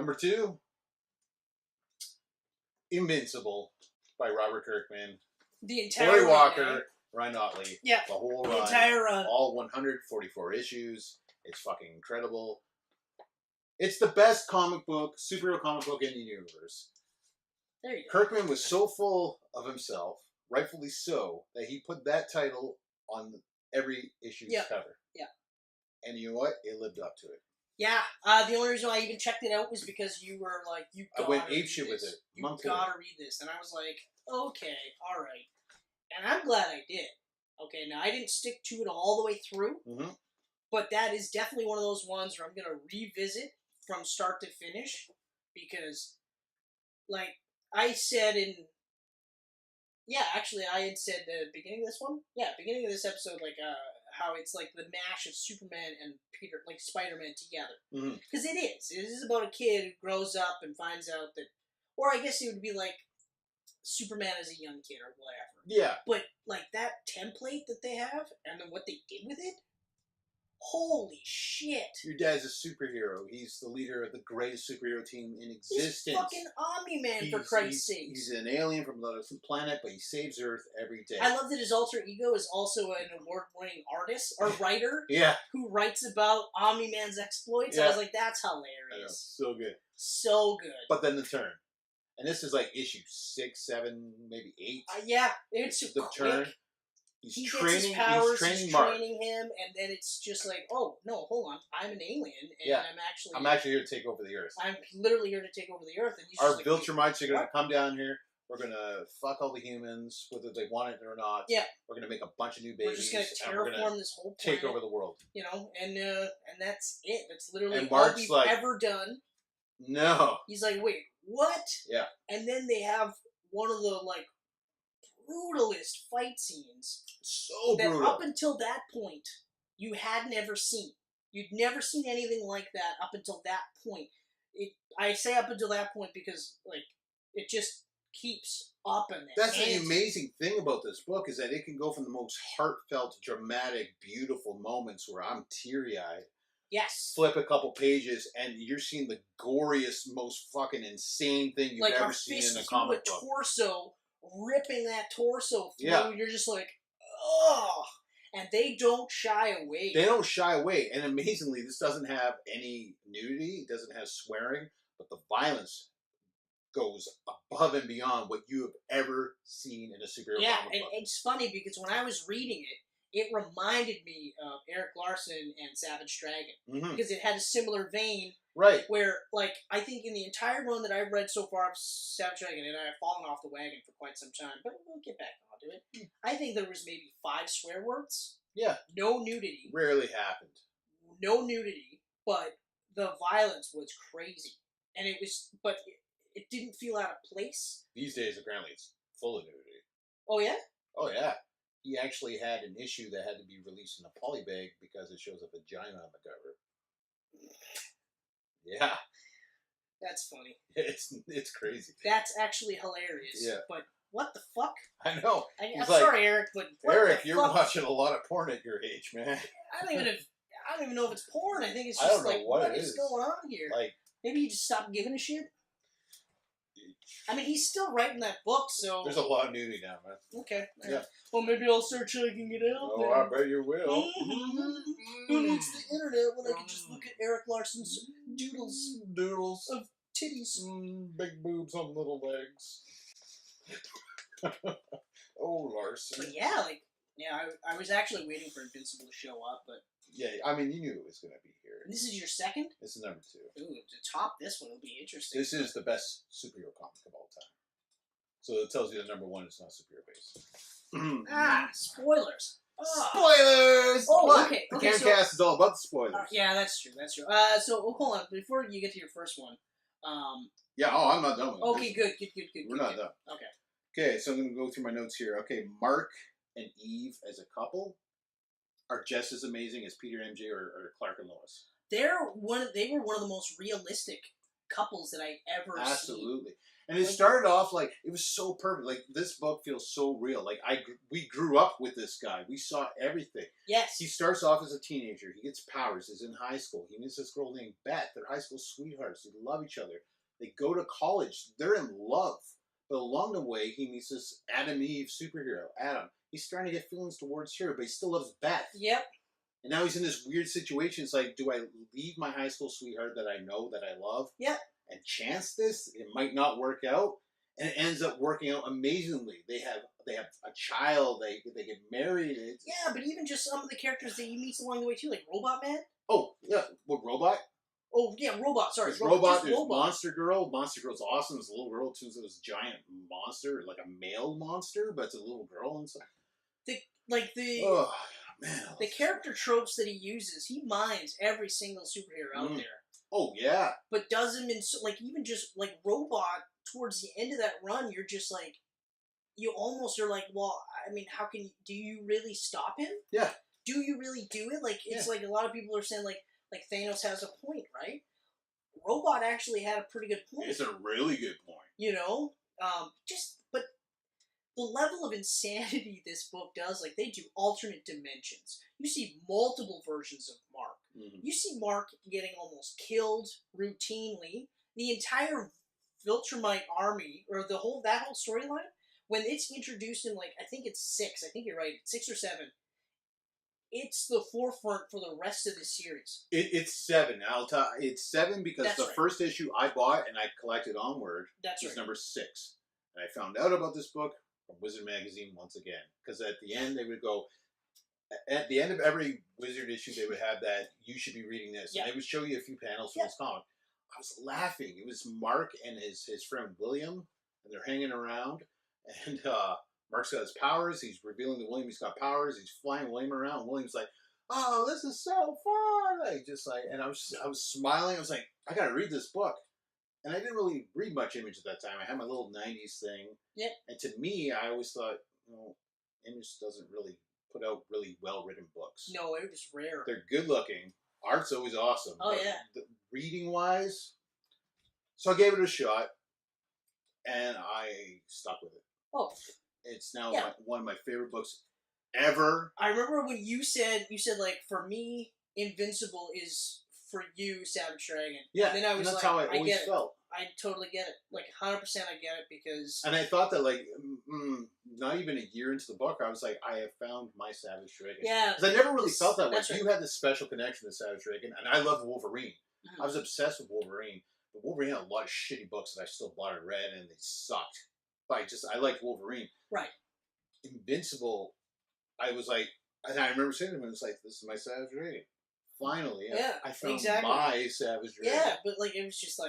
Number 2, Invincible by Robert Kirkman. The entire Cory run, Walker, Ryan Ottley. Yeah. The whole The run. entire run. All 144 issues. It's fucking incredible. It's the best superhero comic book in the universe. There you go. Kirkman was so full of himself, rightfully so, that he put that title on every issue's cover. Yeah. And you know what? It lived up to it. Yeah. The only reason why I even checked it out was because you were like, you gotta I went read apeshit with it. You gotta read this. And I was like, okay, alright. And I'm glad I did. Okay, now I didn't stick to it all the way through. Mm-hmm. But that is definitely one of those ones where I'm going to revisit from start to finish. Because, like, I said in... Yeah, actually, I had said the beginning of this one. Yeah, beginning of this episode, like, how it's like the mash of Superman and Spider-Man together. Because it is. It is about a kid who grows up and finds out that... Or I guess it would be like Superman as a young kid or whatever. Yeah. But, like, that template that they have, and then what they did with it, holy shit. Your dad's a superhero. He's the leader of the greatest superhero team in existence. He's fucking Omni-Man, for Christ's sake. He's an alien from another planet, but he saves Earth every day. I love that his alter ego is also an award-winning artist, or writer, yeah, who writes about Omni-Man's exploits. Yeah. I was like, that's hilarious. I know. So good. So good. But then the turn. And this is like issue 6, 7, maybe 8. Yeah, it's the quick. Turn. He gets his powers, he's training him, and then it's just like, oh, no, hold on, I'm an alien, and I'm actually here to take over the Earth. I'm literally here to take over the Earth, and he's Our just Viltrumites are going to come down here, we're going to fuck all the humans, whether they want it or not. Yeah. We're going to make a bunch of new babies. We're just going to terraform this whole planet. Take over the world. You know, and that's it. That's literally all we've ever done. No. He's like, wait, what? Yeah. And then they have one of the, like, brutalist fight scenes. So that brutal. Up until that point, you had never seen. You'd never seen anything like that up until that point. I say up until that point because, like, it just keeps up in there. That's the amazing thing about this book is that it can go from the most heartfelt, dramatic, beautiful moments where I'm teary-eyed. Yes. Flip a couple pages and you're seeing the goriest, most fucking insane thing you've ever seen in a comic book. Like a torso, ripping that torso through. Yeah. You're just like, ugh. And they don't shy away. They don't shy away. And amazingly, this doesn't have any nudity. It doesn't have swearing. But the violence goes above and beyond what you have ever seen in a superhero comic book. Yeah, and it's funny because when I was reading it, it reminded me of Eric Larson and Savage Dragon. Mm-hmm. Because it had a similar vein. Right. Where, like, I think in the entire run that I've read so far of Savage Dragon, and I've fallen off the wagon for quite some time, but we'll get back onto it. I think there was maybe 5 swear words. Yeah. No nudity. Rarely happened. No nudity, but the violence was crazy. And it was, but it didn't feel out of place. These days, apparently, it's full of nudity. Oh, yeah? Oh, yeah. He actually had an issue that had to be released in a polybag because it shows a vagina on the cover. Yeah. That's funny. It's crazy. That's actually hilarious. Yeah. But what the fuck? I know. I'm sorry, Eric, but Eric, you're watching a lot of porn at your age, man. I don't even know if it's porn. I think it's just like what is going on here? Like, maybe he just stopped giving a shit. I mean, he's still writing that book, so there's a lot of nudity now, man. Okay. Yeah. Well, maybe I'll start checking it out. Oh, I bet you will. Who needs the internet when I can just look at Eric Larson's doodles of titties? Big boobs on little legs. Oh, Larson. But yeah, I was actually waiting for Invincible to show up, but yeah, I mean, you knew it was going to be here. And this is your second? This is number 2. Ooh, to top this one will be interesting. This is the best superhero comic of all time. So it tells you that number 1 is not superhero based. Spoilers. Spoilers! Oh, okay. The Camcast is all about the spoilers. Yeah, that's true. That's true. So hold on. Before you get to your first one. I'm not done with it. Okay, good. We're not done. Okay, so I'm going to go through my notes here. Okay, Mark and Eve as a couple are just as amazing as Peter MJ or Clark and Lois. They were one of the most realistic couples that I ever seen. Absolutely. And it started off like, it was so perfect. Like, this book feels so real. Like, we grew up with this guy. We saw everything. Yes. He starts off as a teenager. He gets powers. He's in high school. He meets this girl named Beth. They're high school sweethearts. They love each other. They go to college. They're in love. But along the way, he meets this Adam Eve superhero, Adam. He's starting to get feelings towards her, but he still loves Beth. Yep. And now he's in this weird situation. It's like, do I leave my high school sweetheart that I know, that I love? Yep. And chance this? It might not work out. And it ends up working out amazingly. They have a child. They get married. Yeah, but even just some of the characters that he meets along the way too, like Robot Man. Oh yeah, what, Robot? Oh yeah, Robot. Sorry, there's Robot. There's Robot. Monster Girl. Monster Girl's awesome. It's a little girl too. So this giant monster, like a male monster, but it's a little girl and stuff. Oh man, the character tropes that he uses, he mines every single superhero out there. Oh yeah, but does him in like even just like Robot towards the end of that run, you're just like, you almost are like, well, I mean, how can you? Do you really stop him? Yeah. Do you really do it? Like it's like a lot of people are saying like Thanos has a point, right? Robot actually had a pretty good point. It's a really good point. You know, but the level of insanity this book does, like they do alternate dimensions. You see multiple versions of Mark. Mm-hmm. You see Mark getting almost killed routinely. The entire Viltrumite army, or that whole storyline, when it's introduced in I think it's 6. I think you're right, 6 or 7. It's the forefront for the rest of the series. It's 7. It's 7 because That's the right. first issue I bought and I collected onward was number 6. And I found out about this book from Wizard Magazine once again. Because at the end they would go, at the end of every Wizard issue they would have that, you should be reading this. And they would show you a few panels from this comic. I was laughing. It was Mark and his friend William, and they're hanging around. And Mark's got his powers. He's revealing to William he's got powers. He's flying William around. William's like, "Oh, this is so fun!" And I was smiling. I was like, "I gotta read this book." And I didn't really read much Image at that time. I had my little '90s thing. Yep. And to me, I always thought, Image doesn't really put out really well written books. No, it was rare. They're good looking. Art's always awesome. Oh yeah. Reading wise, so I gave it a shot, and I stuck with it. Oh. It's now one of my favorite books ever. I remember when you said like, for me, Invincible is for you, Savage Dragon. Yeah, and then I was that's like, how I always felt. I totally get it. 100% I get it because... And I thought that not even a year into the book, I was like, I have found my Savage Dragon. Yeah. Because I never really felt that way. Right. You had this special connection to Savage Dragon, and I love Wolverine. Mm-hmm. I was obsessed with Wolverine. But Wolverine had a lot of shitty books that I still bought and read, and they sucked. But I liked Wolverine. Right. Invincible, I was like, and I remember saying to him, it's like, this is my Savage Dragon. Finally, I found my Savage Dragon. Yeah, but it was just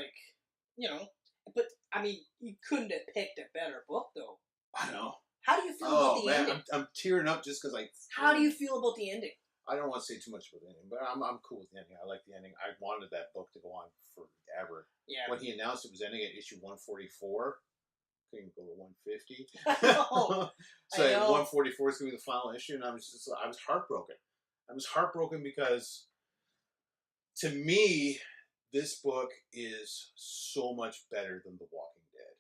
but I mean, you couldn't have picked a better book, though. I know. How do you feel about the ending? I'm tearing up just because How do you feel about the ending? I don't want to say too much about the ending, but I'm cool with the ending. I like the ending. I wanted that book to go on forever. Yeah. When he announced it was ending at issue 144, couldn't go to 150. So 144 is going to be the final issue, and I was heartbroken. I was heartbroken because, to me, this book is so much better than The Walking Dead.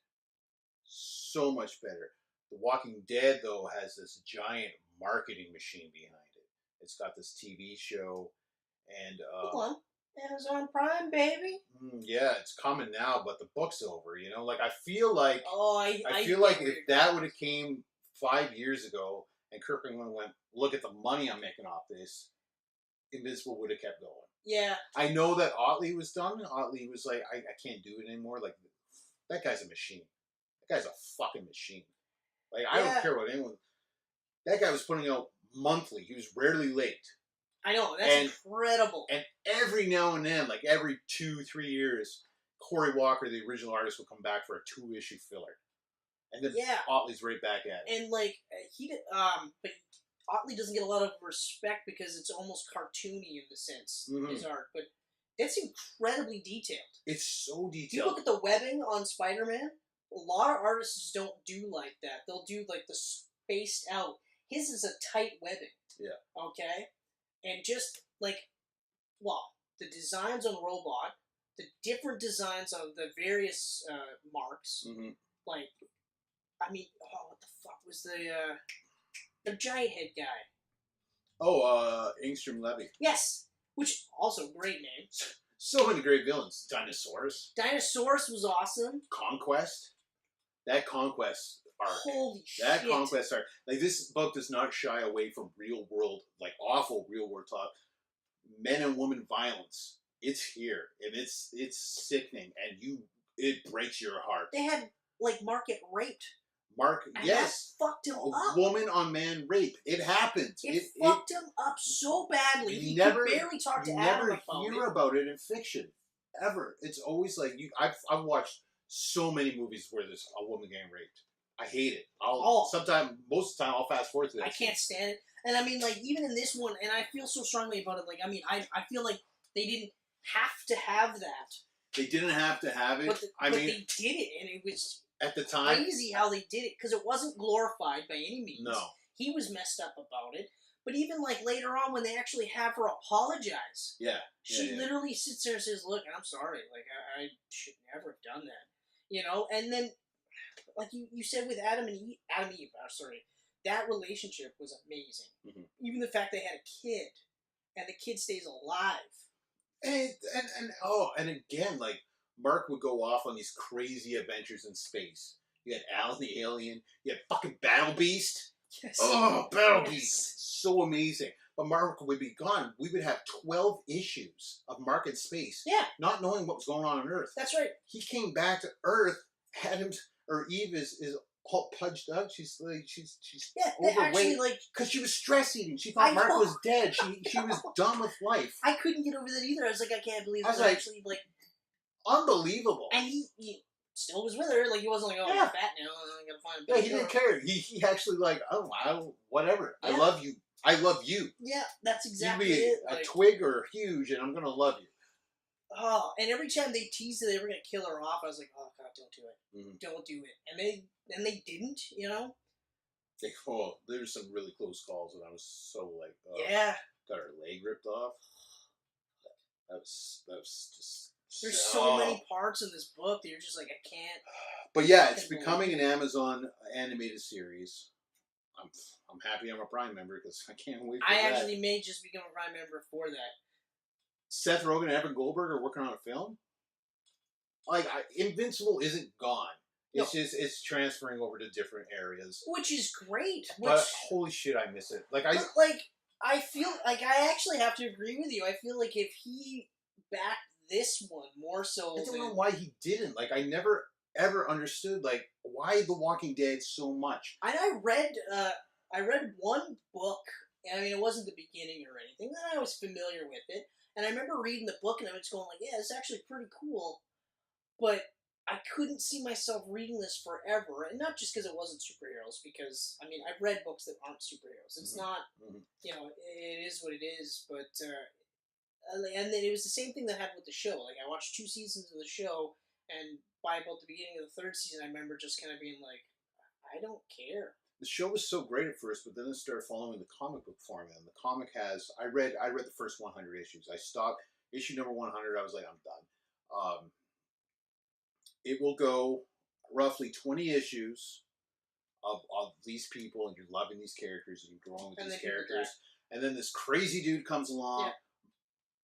So much better. The Walking Dead, though, has this giant marketing machine behind it. It's got this TV show, and come on, Amazon Prime, baby. Yeah, it's coming now, but the book's over. I feel like I feel like if that would have came 5 years ago, and Kirkman went, look at the money I'm making off this, Invincible would have kept going. Yeah. I know that Ottley was done. Ottley was like, I can't do it anymore. That guy's a machine. That guy's a fucking machine. I don't care what anyone... That guy was putting out monthly. He was rarely late. I know. That's incredible. And every now and then, every 2-3 years, Cory Walker, the original artist, would come back for a 2-issue filler. And then Ottley's right back at it. And, he did... but Ottley doesn't get a lot of respect because it's almost cartoony in the sense, his art, but it's incredibly detailed. It's so detailed. You look at the webbing on Spider-Man, a lot of artists don't do like that. They'll do the spaced out. His is a tight webbing. Yeah. Okay? And just the designs on Robot, the different designs of the various marks. Mm-hmm. Like, I mean, what the fuck was the giant head guy? Oh, Ingstrom Levy. Yes, which also great name. So many great villains. Dinosaurus. Dinosaurus was awesome. Conquest. That Conquest arc. Holy shit. That Conquest arc. Like, this book does not shy away from real world, like awful real world talk. Men and women violence. It's here, and it's sickening, and it breaks your heart. They had like Mark get raped. Mark, and yes, that fucked him up. Woman on man rape. It happened. It fucked him up so badly. He could barely talk to Adam about it. You never hear about it in fiction, ever. It's always like I've watched so many movies where there's a woman getting raped. I hate it. Most of the time, I'll fast forward to that. I can't stand it. And I mean, like, even in this one, and I feel so strongly about it. Like, I mean, I feel like they didn't have to have that. They didn't have to have it. But they did it, and it was at the time crazy how they did it, because it wasn't glorified by any means. No. He was messed up about it. But even, like, later on, when they actually have her apologize, she literally sits there and says, look, I'm sorry. Like, I should never have done that. You know? And then, like you said with Adam and Eve, that relationship was amazing. Mm-hmm. Even the fact they had a kid, and the kid stays alive. And again, like, Mark would go off on these crazy adventures in space. You had Alan the Alien. You had fucking Battle Beast. Yes. Oh, Battle Beast. So amazing. But Mark would be gone. We would have 12 issues of Mark in space. Yeah. Not knowing what was going on Earth. That's right. He came back to Earth. Eve is all pudged up. She's overweight. Actually, like, because she was stress eating. She thought Mark was dead. She was done with life. I couldn't get over that either. I was like, I can't believe it. Actually, like, unbelievable. And he still was with her. Like, he wasn't like, oh, I'm fat now. I gotta find a he didn't care. He actually like, oh, whatever. Yeah. I love you. I love you. Yeah, that's exactly it. You be a twig or huge, and I'm gonna love you. Oh, and every time they teased that they were gonna kill her off, I was like, oh god, don't do it. Mm-hmm. Don't do it. And they didn't, you know? There were some really close calls, and I was so like, got her leg ripped off. That was just. There's so many parts in this book that you're just like, I can't. But yeah, it's becoming an Amazon animated series. I'm happy I'm a Prime member because I can't wait for that. I actually may just become a Prime member for that. Seth Rogen and Evan Goldberg are working on a film. Like, Invincible isn't gone. It's just transferring over to different areas, which is great. But holy shit, I miss it. I feel like I actually have to agree with you. I feel like if he backed this one more so, I don't know why he didn't. Like, I never ever understood like why The Walking Dead so much. And I read one book. I mean, it wasn't the beginning or anything. Then I was familiar with it. And I remember reading the book and I was going like, yeah, it's actually pretty cool. But I couldn't see myself reading this forever. And not just because it wasn't superheroes, because, I mean, I've read books that aren't superheroes. It's not, you know, it is what it is. But, and then it was the same thing that happened with the show. Like, I watched 2 seasons of the show, and by about the beginning of the 3rd season, I remember just kind of being like, I don't care. The show was so great at first, but then it started following the comic book formula. And the comic has, I read the first 100 issues. I stopped issue number 100. I was like, I'm done. It will go roughly 20 issues of these people, and you're loving these characters, and you're growing with these characters. And then this crazy dude comes along,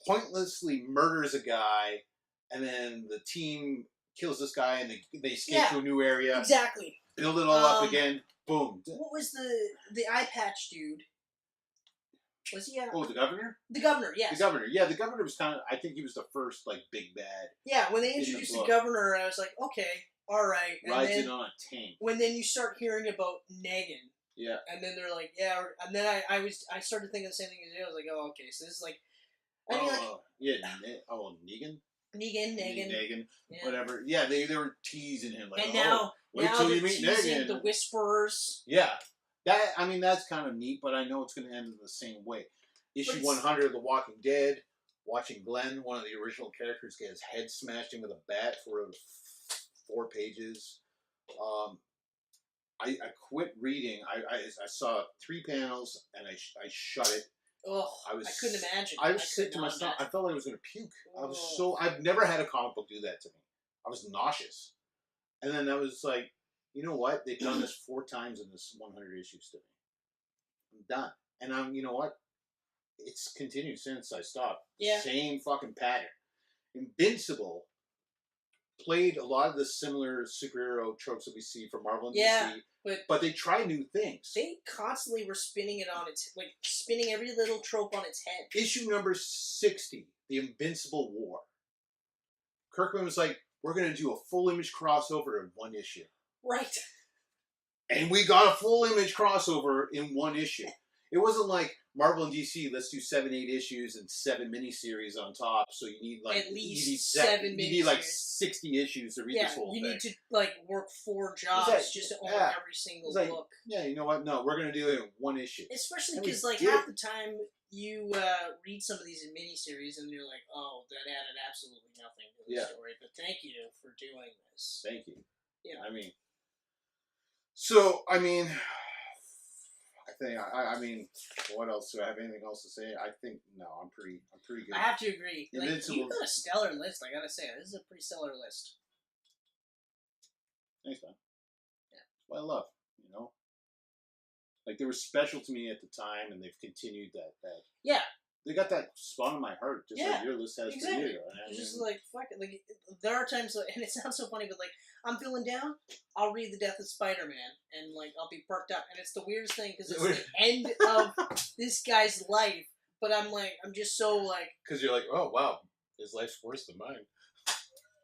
pointlessly murders a guy, and then the team kills this guy, and they escape to a new area. Exactly. Build it all up again. Boom. What was the eye patch dude? Was he? The governor? The governor, yes. The governor. Yeah, the governor was kind of, I think he was the first, like, big bad. Yeah, when they introduced the governor, I was like, okay, alright. Rides in on a tank. When then you start hearing about Negan. Yeah. And then they're like, yeah, and then I started thinking the same thing as you. I was like, oh, okay, so this is like, I mean, Negan? Negan. Yeah. Whatever. Yeah, they were teasing him like, and now till you meet Negan. The Whisperers. Yeah. That's kind of neat, but I know it's going to end in the same way. Issue 100 of The Walking Dead, watching Glenn, one of the original characters, get his head smashed in with a bat for 4 pages. I quit reading. I saw 3 panels and I shut it. Oh, I couldn't imagine. I was sick to my stomach. I felt like I was going to puke. I've never had a comic book do that to me. I was nauseous. And then I was like, you know what? They've done this 4 times in this 100 issues to me. I'm done. And you know what? It's continued since I stopped. Yeah. Same fucking pattern. Invincible played a lot of the similar superhero tropes that we see from Marvel and DC, but they try new things. They constantly were spinning it on its, like, spinning every little trope on its head. Issue number 60, The Invincible War. Kirkman was like, we're going to do a full image crossover in 1 issue. Right. And we got a full image crossover in 1 issue. It wasn't like Marvel and DC, let's do 7, 8 issues and 7 miniseries on top. So you need like at least 7 miniseries. You need like 60 issues to read this whole thing. You need to like work 4 jobs just to own every single book. Yeah, you know what? No, we're gonna do it in 1 issue. Especially because like half the time you read some of these in miniseries and you're like, oh, that added absolutely nothing to the story. But thank you for doing this. Thank you. Yeah. I mean, what else? Do I have anything else to say? I think no. I'm pretty good. I have to agree. Like, you've got a stellar list. I gotta say, this is a pretty stellar list. Thanks, man. Yeah, what I love. You know, like they were special to me at the time, and they've continued that. Yeah. They got that spot in my heart, just like your list has for you. Just like fuck it. Like there are times, and it sounds so funny, but like I'm feeling down, I'll read The Death of Spider-Man, and like I'll be perked up, and it's the weirdest thing because it's the end of this guy's life, but I'm just so like because you're like, oh wow, his life's worse than mine,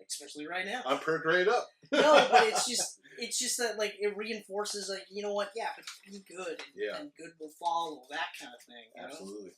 especially right now. I'm perked right up. No, but it's just that like it reinforces like you know what, yeah, but be good, and good will follow, that kind of thing. You Absolutely. know?